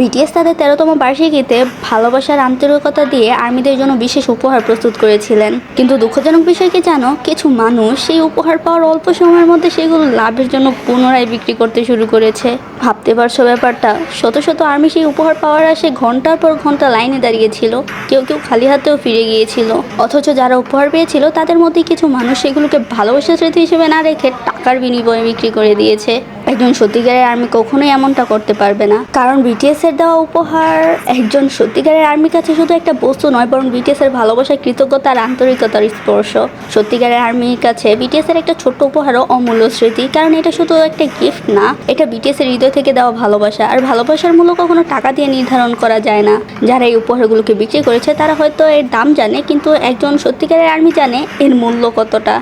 BTS তাদের 13তম বার্ষিকীতে ভালোবাসার আন্তরিকতা দিয়ে আর্মিদের জন্য বিশেষ উপহার প্রস্তুত করেছিলেন। কিন্তু দুঃখজনক বিষয় কি জানো, কিছু মানুষ সেই উপহার পাওয়ার অল্প সময়ের মধ্যে সেগুলো লাভের জন্য পুনরায় বিক্রি করতে শুরু করেছে। ভাবতে পারছো ব্যাপারটা? শত শত আর্মি সেই উপহার পাওয়ার আসে ঘন্টার পর ঘন্টা লাইনে দাঁড়িয়েছিল, কেউ কেউ খালি হাতেও ফিরে গিয়েছিল। অথচ যারা উপহার পেয়েছিল তাদের মধ্যে কিছু মানুষ সেগুলোকে ভালোবাসার স্মৃতি হিসেবে না রেখে টাকার বিনিময়ে বিক্রি করে দিয়েছে। একজন সত্যিকারের আর্মি কখনোই এমনটা করতে পারবে না, কারণ বিটিএস এর দেওয়া উপহার একজন সত্যিকারের আর্মির কাছে শুধু একটা বস্তু নয়, বরং বিটিএস এর ভালোবাসা, কৃতজ্ঞতা আর আন্তরিকতার স্পর্শ। সত্যিকারের আর্মির কাছে বিটিএস এর একটা ছোট্ট উপহারও অমূল্য স্মৃতি, কারণ এটা শুধু একটা গিফট না, এটা বিটিএস এর হৃদয় থেকে দেওয়া ভালোবাসা। আর ভালোবাসার মূল্য কখনো টাকা দিয়ে নির্ধারণ করা যায় না। যারা এই উপহারগুলোকে বিক্রি করেছে তারা হয়তো এর দাম জানে, কিন্তু একজন সত্যিকারের আর্মি জানে এর মূল্য কতটা।